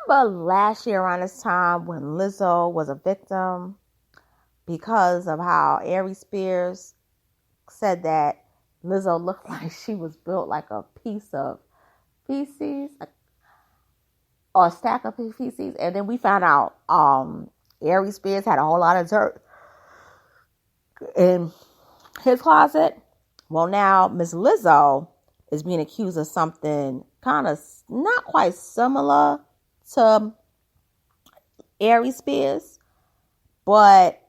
remember last year around this time when Lizzo was a victim because of how Ari Spears said that Lizzo looked like she was built like a piece of feces or a stack of feces, and then we found out Ari Spears had a whole lot of dirt in his closet. Well, now Miss Lizzo is being accused of something kind of not quite similar to Ari Spears, but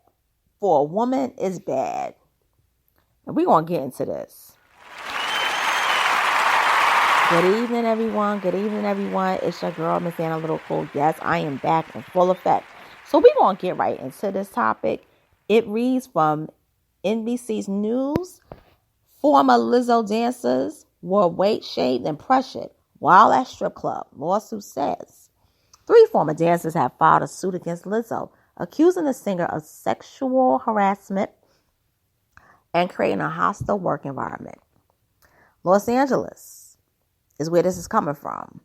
for a woman, it's bad. And we're going to get into this. Good evening, everyone. Good evening, everyone. It's your girl, Miss Analytical. Yes, I am back in full effect. So we're going to get right into this topic. It reads from NBC's News. Former Lizzo dancers were weight shaved and pressured while at strip club, lawsuit says. 3 former dancers have filed a suit against Lizzo, accusing the singer of sexual harassment and creating a hostile work environment. Los Angeles is where this is coming from.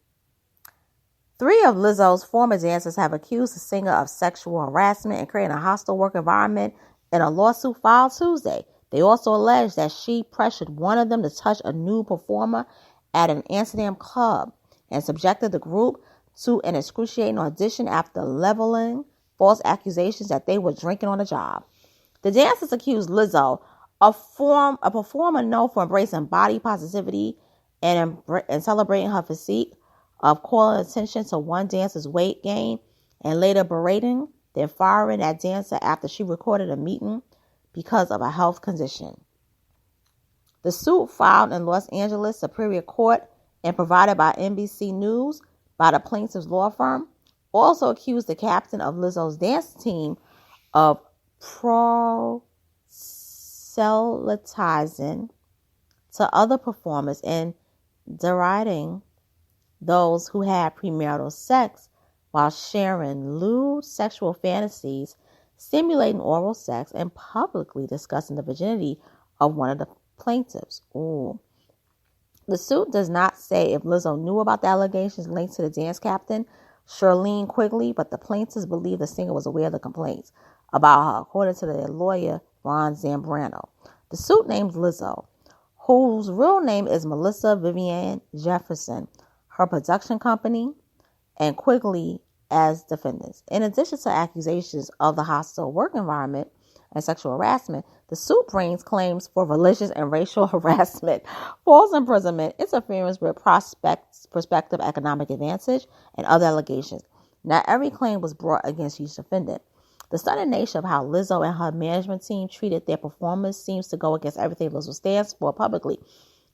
3 of Lizzo's former dancers have accused the singer of sexual harassment and creating a hostile work environment in a lawsuit filed Tuesday. They also allege that she pressured one of them to touch a nude performer at an Amsterdam club and subjected the group to an excruciating audition after leveling false accusations that they were drinking on the job. The dancers accused Lizzo, a performer known for embracing body positivity and celebrating her physique, of calling attention to one dancer's weight gain and later berating, then firing that dancer after she recorded a meeting because of a health condition. The suit, filed in Los Angeles Superior Court and provided by NBC News by the plaintiff's law firm, also accused the captain of Lizzo's dance team of proselytizing to other performers and deriding those who had premarital sex while sharing lewd sexual fantasies, simulating oral sex, and publicly discussing the virginity of one of the plaintiffs. Ooh. The suit does not say if Lizzo knew about the allegations linked to the dance captain, Charlene Quigley, but the plaintiffs believe the singer was aware of the complaints about her, according to their lawyer, Ron Zambrano. The suit names Lizzo, whose real name is Melissa Vivian Jefferson, her production company, and Quigley as defendants. In addition to accusations of the hostile work environment and sexual harassment, the suit brings claims for religious and racial harassment, false imprisonment, interference with prospective economic advantage, and other allegations. Not every claim was brought against each defendant. The stunning nature of how Lizzo and her management team treated their performers seems to go against everything Lizzo stands for publicly.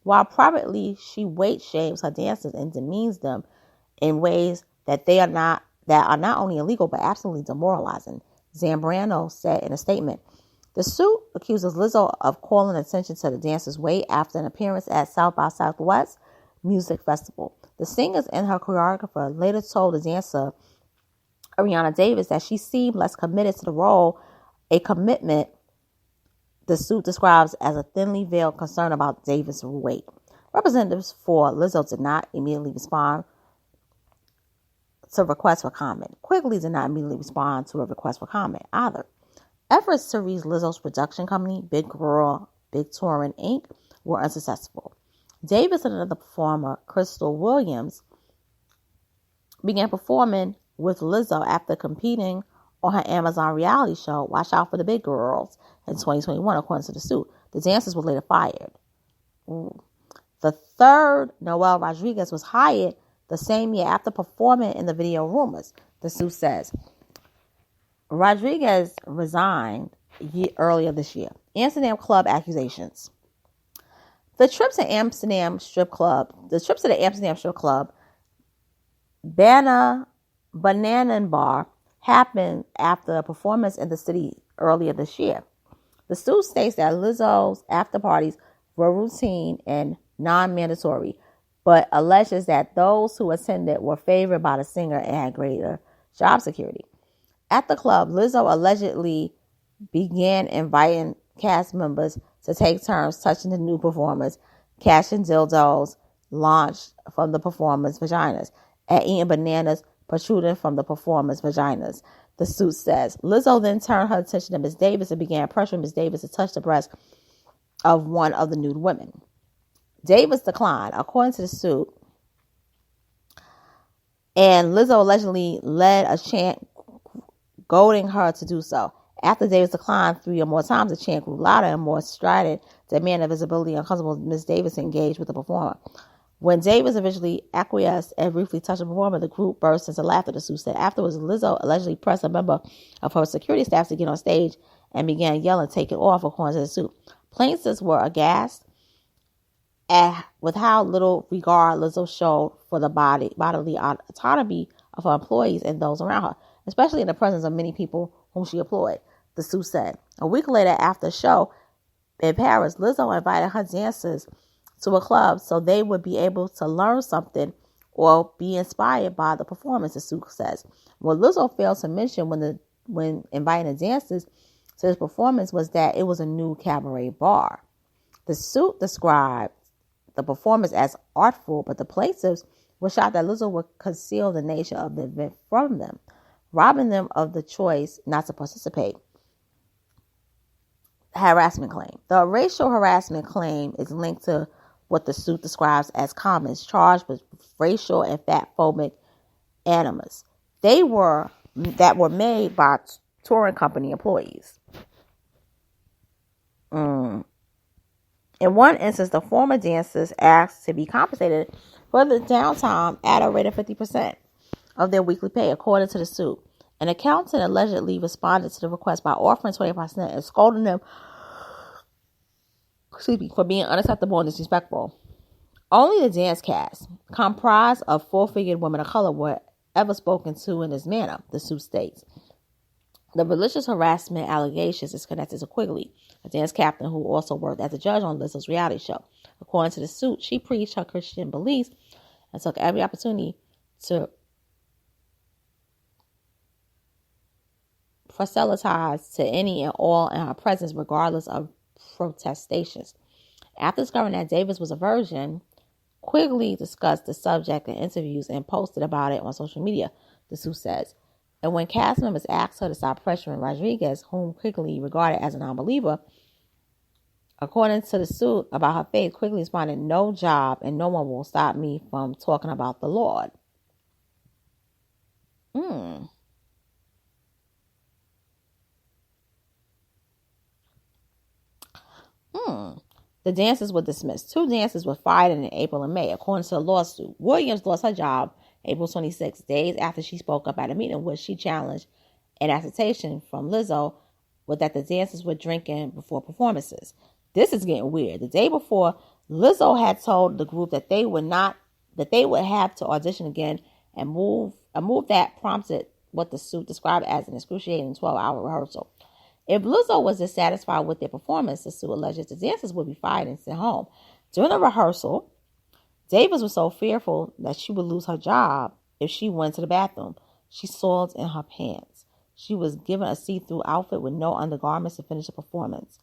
While privately she weight shames her dancers and demeans them in ways that are not only illegal but absolutely demoralizing, Zambrano said in a statement. The suit accuses Lizzo of calling attention to the dancers' weight after an appearance at South by Southwest Music Festival. The singers and her choreographer later told the dancer, Ariana Davis, that she seemed less committed to the role, a commitment the suit describes as a thinly veiled concern about Davis' weight. Representatives for Lizzo did not immediately respond to requests for comment. Quigley did not immediately respond to a request for comment either. Efforts to reach Lizzo's production company, Big Girl, Big Touring, Inc., were unsuccessful. Davis and another performer, Crystal Williams, began performing with Lizzo after competing on her Amazon reality show, Watch Out for the Big Girls, in 2021, according to the suit. The dancers were later fired. Ooh. The third, Noel Rodriguez, was hired the same year after performing in the video Rumors, the suit says. Rodriguez resigned earlier this year. Amsterdam club accusations. The trips to the Amsterdam strip club, Banana Bar, happened after a performance in the city earlier this year. The suit states that Lizzo's after parties were routine and non-mandatory, but alleges that those who attended were favored by the singer and had greater job security. At the club, Lizzo allegedly began inviting cast members to take turns touching the new performers, catching dildos launched from the performers' vaginas, and eating bananas protruding from the performers' vaginas. The suit says. Lizzo then turned her attention to Ms. Davis and began pressuring Ms. Davis to touch the breast of one of the nude women. Davis declined, according to the suit, and Lizzo allegedly led a chant goading her to do so. After Davis declined 3 or more times, the chant grew louder and more strident, demanding visibility and uncomfortable Ms. Davis engaged with the performer. When Davis eventually acquiesced and briefly touched the performer, the group burst into laughter, the suit said. Afterwards, Lizzo allegedly pressed a member of her security staff to get on stage and began yelling, "Take it off," according to the suit. Plaintiffs were aghast with how little regard Lizzo showed for the bodily autonomy of her employees and those around her, especially in the presence of many people whom she employed, the suit said. A week later, after the show in Paris, Lizzo invited her dancers to a club so they would be able to learn something or be inspired by the performance, the suit says. What Lizzo failed to mention when inviting the dancers to this performance was that it was a new cabaret bar. The suit described the performance as artful, but the plaintiffs were shocked that Lizzo would conceal the nature of the event from them, robbing them of the choice not to participate. Harassment claim. The racial harassment claim is linked to what the suit describes as comments charged with racial and fatphobic animus. That were made by touring company employees. In one instance, the former dancers asked to be compensated for the downtime at a rate of 50% of their weekly pay, according to the suit. An accountant allegedly responded to the request by offering 25% and scolding them for being unacceptable and disrespectful. Only the dance cast, comprised of full-figured women of color, were ever spoken to in this manner, the suit states. The malicious harassment allegations is connected to Quigley, a dance captain who also worked as a judge on Lizzo's reality show. According to the suit, she preached her Christian beliefs and took every opportunity to proselytize to any and all in her presence, regardless of protestations. After discovering that Davis was a virgin, Quigley discussed the subject in interviews and posted about it on social media, the suit says. And when cast members asked her to stop pressuring Rodriguez, whom Quigley regarded as a non-believer, according to the suit, about her faith, Quigley responded, "No job and no one will stop me from talking about the Lord." The dancers were dismissed. 2 dancers were fired in April and May, according to the lawsuit. Williams lost her job April 26, days after she spoke up at a meeting in which she challenged an accusation from Lizzo that the dancers were drinking before performances. This is getting weird. The day before, Lizzo had told the group that they would have to audition again, and a move that prompted what the suit described as an excruciating 12-hour rehearsal. If Lizzo was dissatisfied with their performance, the suit alleges the dancers would be fired and sent home. During the rehearsal, Davis was so fearful that she would lose her job if she went to the bathroom. She soiled in her pants. She was given a see-through outfit with no undergarments to finish the performance,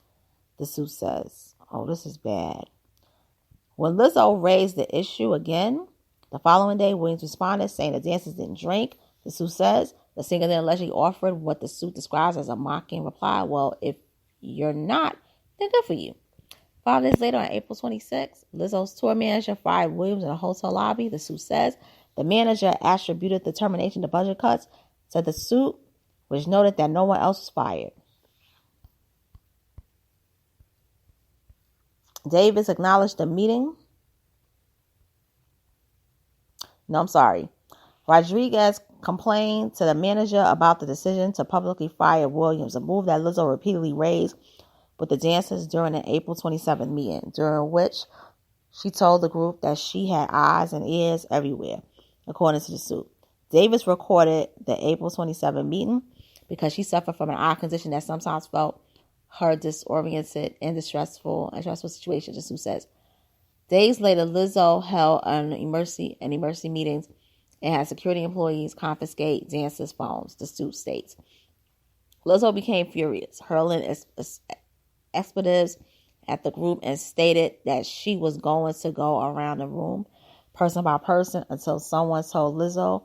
the suit says. Oh, this is bad. When Lizzo raised the issue again, the following day, Williams responded, saying the dancers didn't drink, the suit says. The singer then allegedly offered what the suit describes as a mocking reply. "Well, if you're not, then good for you." 5 days later, on April 26, Lizzo's tour manager fired Williams in a hotel lobby, the suit says. The manager attributed the termination to budget cuts, said the suit, which noted that no one else was fired. Davis acknowledged the meeting. Rodriguez complained to the manager about the decision to publicly fire Williams, a move that Lizzo repeatedly raised with the dancers during an April 27th meeting, during which she told the group that she had eyes and ears everywhere, according to the suit. Davis recorded the April 27th meeting because she suffered from an eye condition that sometimes felt her disoriented and stressful situations, the suit says. Days later, Lizzo held an emergency meetings and had security employees confiscate dancers' phones, the suit states. Lizzo became furious, hurling expletives at the group and stated that she was going to go around the room, person by person, until someone told Lizzo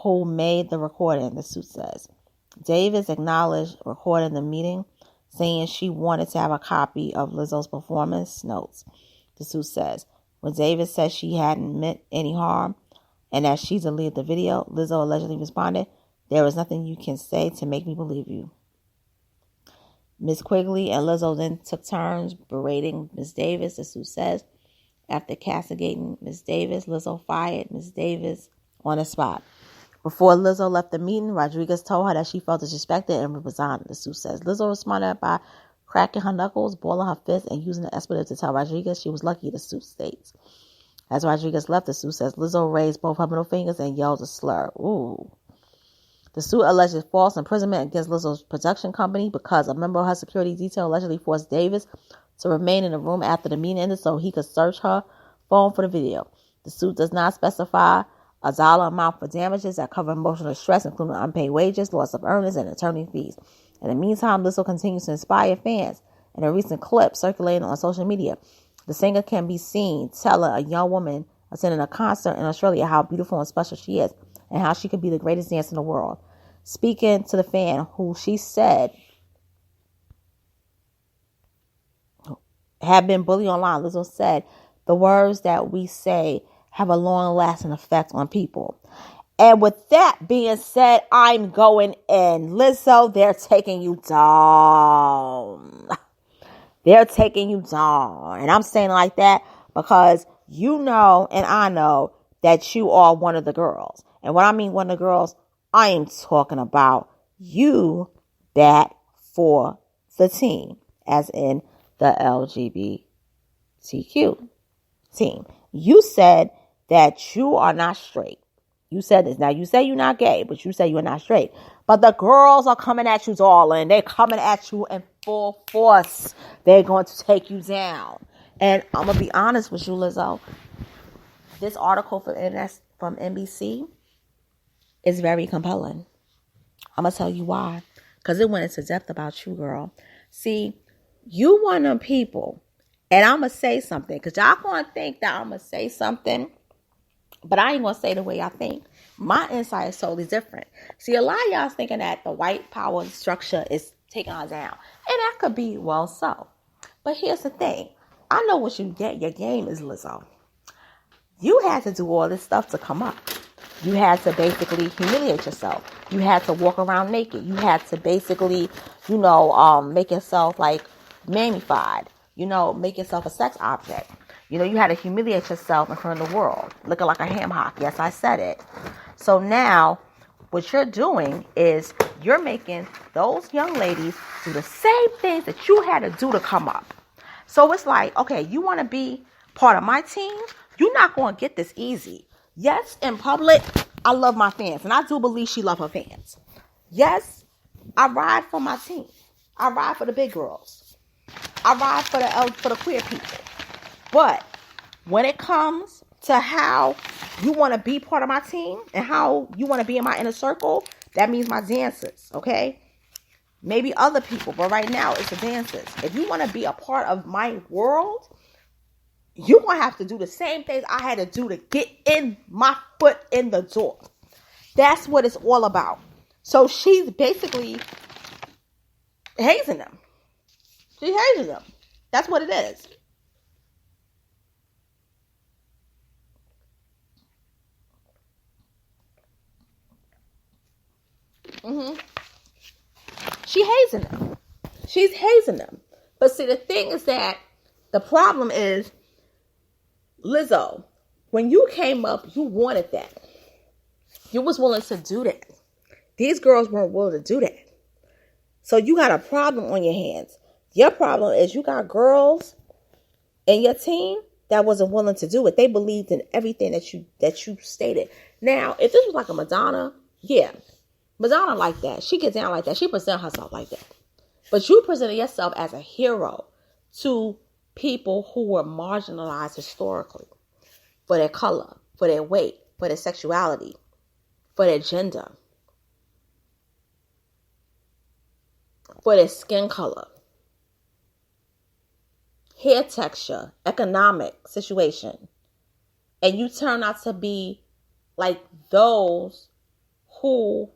who made the recording, the suit says. Davis acknowledged recording the meeting, saying she wanted to have a copy of Lizzo's performance notes. The suit says, when Davis said she hadn't meant any harm and that she deleted the video, Lizzo allegedly responded, "There is nothing you can say to make me believe you." Ms. Quigley and Lizzo then took turns berating Ms. Davis, the suit says. After castigating Ms. Davis, Lizzo fired Ms. Davis on the spot. Before Lizzo left the meeting, Rodriguez told her that she felt disrespected and resigned, the suit says. Lizzo responded by cracking her knuckles, balling her fists, and using the expletive to tell Rodriguez she was lucky, the suit states. As Rodriguez left, the suit says Lizzo raised both her middle fingers and yelled a slur. Ooh. The suit alleges false imprisonment against Lizzo's production company because a member of her security detail allegedly forced Davis to remain in the room after the meeting ended so he could search her phone for the video. The suit does not specify a dollar amount for damages that cover emotional stress, including unpaid wages, loss of earnings, and attorney fees. In the meantime, Lizzo continues to inspire fans. In a recent clip circulating on social media, the singer can be seen telling a young woman attending a concert in Australia how beautiful and special she is and how she could be the greatest dancer in the world. Speaking to the fan who she said had been bullied online, Lizzo said, "The words that we say have a long-lasting effect on people." And with that being said, I'm going in. Lizzo, they're taking you down. They're taking you down. And I'm saying it like that because you know and I know that you are one of the girls. And when I mean one of the girls, I am talking about you that for the team, as in the LGBTQ team. You said that you are not straight. You said this. Now, you say you're not gay, but you say you're not straight. But the girls are coming at you, darling. They're coming at you in full force. They're going to take you down. And I'm going to be honest with you, Lizzo. This article from NBC is very compelling. I'm going to tell you why. Because it went into depth about you, girl. See, you one of them people. And I'm going to say something. Because y'all going to think that I'm going to say something. But I ain't going to say the way I think. My insight is totally different. See, a lot of y'all thinking that the white power structure is taking us down. And that could be well so. But here's the thing. I know what you get. Your game is Lizzo. You had to do all this stuff to come up. You had to basically humiliate yourself. You had to walk around naked. You had to basically, make yourself like magnified. Make yourself a sex object. You had to humiliate yourself in front of the world, looking like a ham hock. Yes, I said it. So now what you're doing is you're making those young ladies do the same things that you had to do to come up. So it's like, okay, you want to be part of my team? You're not going to get this easy. Yes, in public, I love my fans. And I do believe she loves her fans. Yes, I ride for my team. I ride for the big girls. I ride for the queer people. But when it comes to how you want to be part of my team and how you want to be in my inner circle, that means my dancers, okay? Maybe other people, but right now it's the dancers. If you want to be a part of my world, you're going to have to do the same things I had to do to get in my foot in the door. That's what it's all about. So she's basically hazing them. She's hazing them. That's what it is. She's hazing them. She's hazing them. But see, the thing is that the problem is, Lizzo, when you came up, you wanted that. You was willing to do that. These girls weren't willing to do that. So you got a problem on your hands. Your problem is you got girls in your team that wasn't willing to do it. They believed in everything that you stated. Now, if this was like a Madonna, yeah. Madonna like that. She gets down like that. She presents herself like that. But you presented yourself as a hero to people who were marginalized historically for their color, for their weight, for their sexuality, for their gender, for their skin color, hair texture, economic situation. And you turn out to be like those who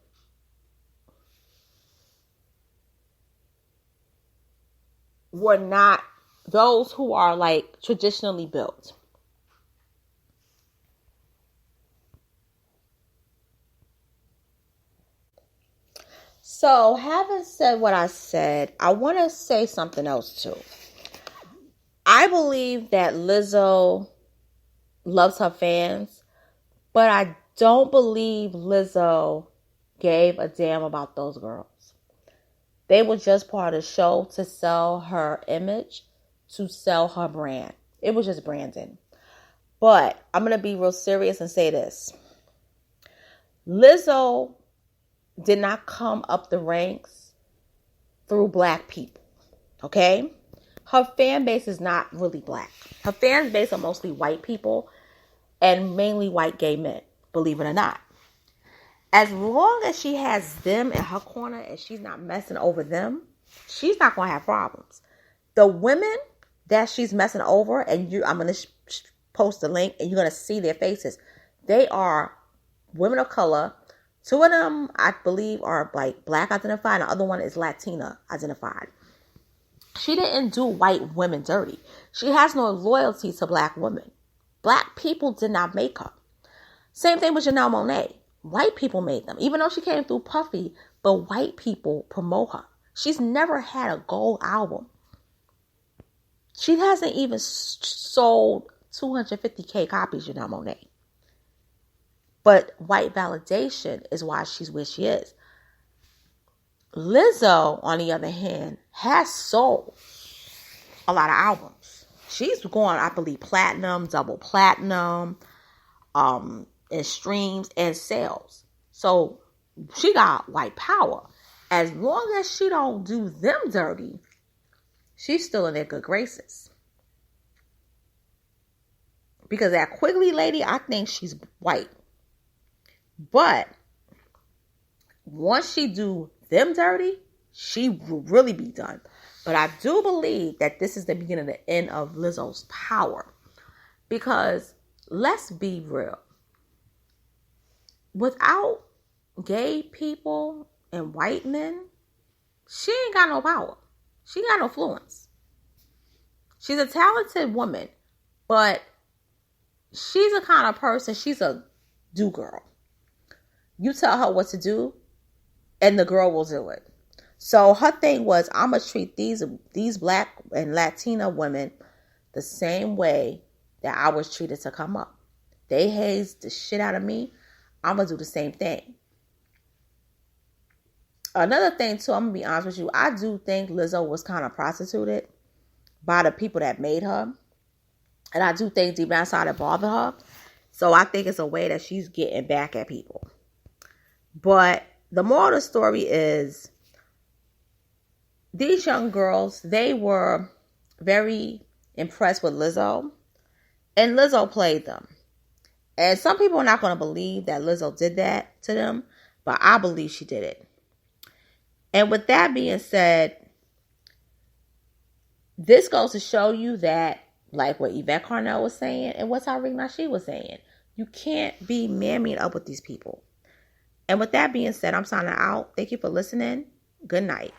were not those who are like traditionally built. So, having said what I said, I want to say something else too. I believe that Lizzo loves her fans, but I don't believe Lizzo gave a damn about those girls. They were just part of the show to sell her image, to sell her brand. It was just branding. But I'm going to be real serious and say this. Lizzo did not come up the ranks through black people. Okay? Her fan base is not really black. Her fan base are mostly white people and mainly white gay men, believe it or not. As long as she has them in her corner and she's not messing over them, she's not going to have problems. The women that she's messing over, and I'm going to post a link and you're going to see their faces. They are women of color. 2 of them, I believe, are like black identified, and the other one is Latina identified. She didn't do white women dirty. She has no loyalty to black women. Black people did not make her. Same thing with Janelle Monáe. White people made them, even though she came through Puffy, but white people promote her. She's never had a gold album. She hasn't even sold 250K copies, Janelle Monáe. But white validation is why she's where she is. Lizzo, on the other hand, has sold a lot of albums. She's going, I believe, platinum, double platinum, in streams and sales. So she got white power. As long as she don't do them dirty, she's still in their good graces. Because that Quigley lady, I think she's white. But once she do them dirty, she will really be done. But I do believe that this is the beginning of the end of Lizzo's power. Because let's be real. Without gay people and white men, she ain't got no power. She got no influence. She's a talented woman, but she's a kind of person, she's a do girl. You tell her what to do, and the girl will do it. So her thing was, I'm going to treat these black and Latina women the same way that I was treated to come up. They hazed the shit out of me. I'm going to do the same thing. Another thing, too, I'm going to be honest with you. I do think Lizzo was kind of prostituted by the people that made her. And I do think deep down inside it bothered her. So I think it's a way that she's getting back at people. But the moral of the story is, these young girls, they were very impressed with Lizzo. And Lizzo played them. And some people are not going to believe that Lizzo did that to them. But I believe she did it. And with that being said, this goes to show you that, like what Yvette Carnell was saying and what Tariq Nasheed was saying, you can't be mammying up with these people. And with that being said, I'm signing out. Thank you for listening. Good night.